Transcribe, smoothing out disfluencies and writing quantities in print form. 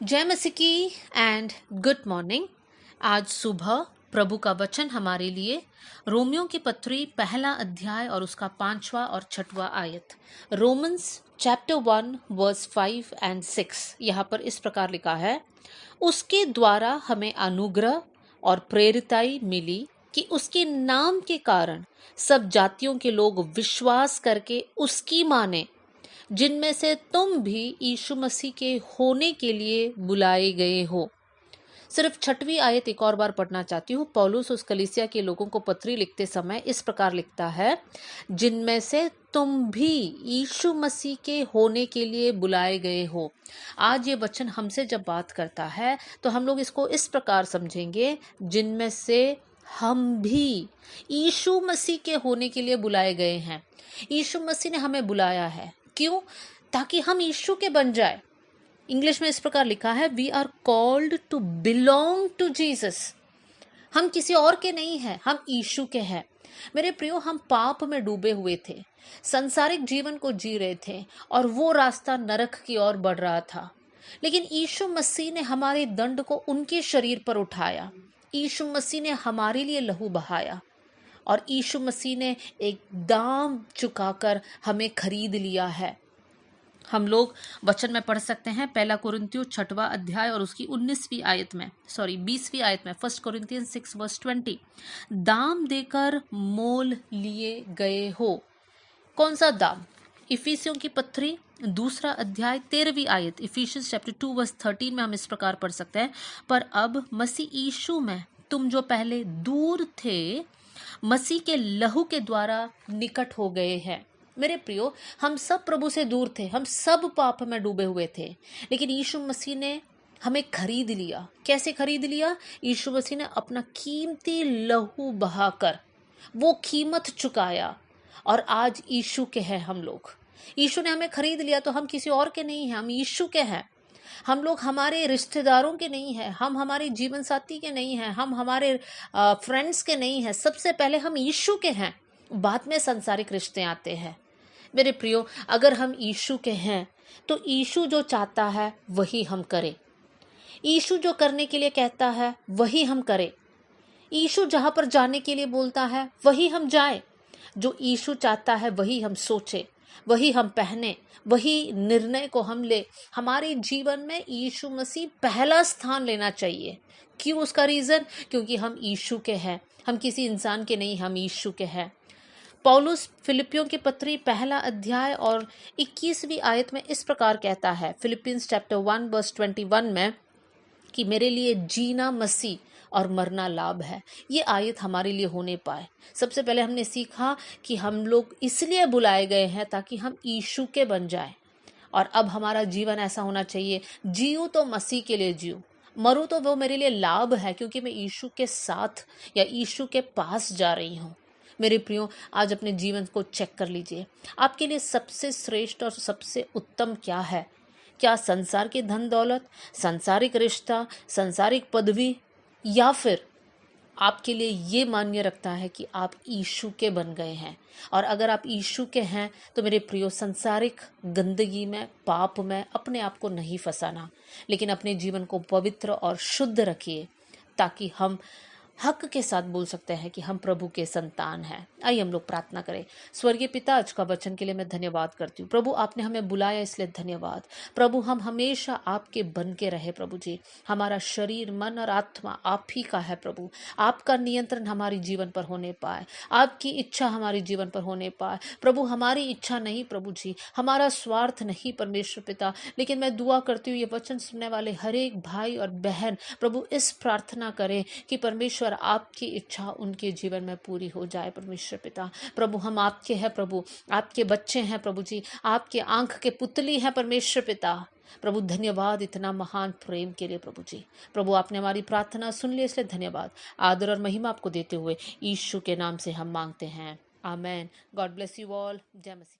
जय मसीह की and good morning. आज सुबह प्रभु का वचन हमारे लिए रोमियो की पत्री पहला अध्याय और उसका 5वां और 6वां आयत। रोमन्स चैप्टर 1 वर्स 5 एंड 6 यहाँ पर इस प्रकार लिखा है, उसके द्वारा हमें अनुग्रह और प्रेरिताई मिली कि उसके नाम के कारण सब जातियों के लोग विश्वास करके उसकी माने, जिनमें से तुम भी यीशु मसीह के होने के लिए बुलाए गए हो। सिर्फ 6वीं आयत एक और बार पढ़ना चाहती हूँ। पौलुस उस कलीसिया के लोगों को पत्री लिखते समय इस प्रकार लिखता है, जिनमें से तुम भी यीशु मसीह के होने के लिए बुलाए गए हो। आज ये वचन हमसे जब बात करता है तो हम लोग इसको इस प्रकार समझेंगे, जिनमें से हम भी यीशु मसीह के होने के लिए बुलाए गए हैं। यीशु मसीह ने हमें बुलाया है, क्यों? ताकि हम यीशु के बन जाए। इंग्लिश में इस प्रकार लिखा है, we are called to belong to Jesus. हम किसी और के नहीं हैं, हम यीशु के हैं। मेरे प्रियो, हम पाप में डूबे हुए थे, संसारिक जीवन को जी रहे थे और वो रास्ता नरक की ओर बढ़ रहा था। लेकिन यीशु मसीह ने हमारे दंड को उनके शरीर पर उठाया। यीशु मसीह ने हमारे लिए लहू बहाया और यीशु मसीह ने एक दाम चुकाकर हमें खरीद लिया है। हम लोग वचन में पढ़ सकते हैं पहला कुरिन्थियों 6वां अध्याय और उसकी 20वीं आयत में 1 कोरिन्थियंस 6 वर्स 20, दाम देकर मोल लिए गए हो। कौन सा दाम? इफिसियों की पत्री 2 अध्याय 13वीं आयत, इफिशियंस चैप्टर 2 वर्स 13 में हम इस प्रकार पढ़ सकते हैं, पर अब मसीह यीशु में तुम जो पहले दूर थे, मसीह के लहू के द्वारा निकट हो गए हैं। मेरे प्रियो, हम सब प्रभु से दूर थे, हम सब पाप में डूबे हुए थे, लेकिन यीशु मसीह ने हमें खरीद लिया। कैसे खरीद लिया? यीशु मसीह ने अपना कीमती लहू बहाकर वो कीमत चुकाया और आज यीशु के हैं हम लोग। यीशु ने हमें खरीद लिया तो हम किसी और के नहीं हैं, हम यीशु के हैं। हम लोग हमारे रिश्तेदारों के नहीं हैं, हम हमारे जीवन साथी के नहीं हैं, हम हमारे फ्रेंड्स के नहीं हैं। सबसे पहले हम यीशु के हैं, बाद में सांसारिक रिश्ते आते हैं। मेरे प्रियो, अगर हम यीशु के हैं तो यीशु जो चाहता है वही हम करें। यीशु जो करने के लिए कहता है वही हम करें। यीशु जहाँ पर जाने के लिए बोलता है वही हम जाएं। जो यीशु चाहता है वही हम सोचें, वही हम पहने, वही निर्णय को हम ले। हमारे जीवन में यीशु मसीह पहला स्थान लेना चाहिए। क्यों? उसका रीज़न, क्योंकि हम यीशु के हैं, हम किसी इंसान के नहीं, हम यीशु के हैं। पौलुस फिलिपियों की पत्री पहला अध्याय और 21वीं आयत में इस प्रकार कहता है, फिलिपियंस चैप्टर 1 वर्स 21 में, कि मेरे लिए जीना मसीह और मरना लाभ है। ये आयत हमारे लिए होने पाए। सबसे पहले हमने सीखा कि हम लोग इसलिए बुलाए गए हैं ताकि हम यीशु के बन जाएं। और अब हमारा जीवन ऐसा होना चाहिए, जीऊँ तो मसीह के लिए जीऊँ, मरूँ तो वो मेरे लिए लाभ है, क्योंकि मैं यीशु के साथ या यीशु के पास जा रही हूँ। मेरे प्रियो, आज अपने जीवन को चेक कर लीजिए। आपके लिए सबसे श्रेष्ठ और सबसे उत्तम क्या है? क्या संसार की धन दौलत, संसारिक रिश्ता, संसारिक पदवी, या फिर आपके लिए ये मान्य रखता है कि आप यीशु के बन गए हैं? और अगर आप यीशु के हैं तो मेरे प्रियो, संसारिक गंदगी में, पाप में अपने आप को नहीं फंसाना, लेकिन अपने जीवन को पवित्र और शुद्ध रखिए, ताकि हम हक के साथ बोल सकते हैं कि हम प्रभु के संतान हैं। आइए हम लोग प्रार्थना करें। स्वर्गीय पिता, आज का वचन के लिए मैं धन्यवाद करती हूँ। प्रभु, आपने हमें बुलाया इसलिए धन्यवाद। प्रभु, हम हमेशा आपके बन के रहे। प्रभु जी, हमारा शरीर, मन और आत्मा आप ही का है। प्रभु, आपका नियंत्रण हमारे जीवन पर होने पाए, आपकी इच्छा हमारे जीवन पर होने पाए। प्रभु, हमारी इच्छा नहीं प्रभु जी, हमारा स्वार्थ नहीं परमेश्वर पिता, लेकिन मैं दुआ करती हूँ ये वचन सुनने वाले हर एक भाई और बहन प्रभु इस प्रार्थना करें कि परमेश्वर आपकी इच्छा उनके जीवन में पूरी हो जाए। परमेश्वर पिता, प्रभु हम आपके हैं, प्रभु आपके बच्चे हैं, प्रभु जी आपके आंख के पुतली हैं। परमेश्वर पिता, प्रभु धन्यवाद इतना महान प्रेम के लिए। प्रभु जी, प्रभु आपने हमारी प्रार्थना सुन ली, इसलिए धन्यवाद। आदर और महिमा आपको देते हुए यीशु के नाम से हम मांगते हैं, amen. God bless you all. जय मसीह।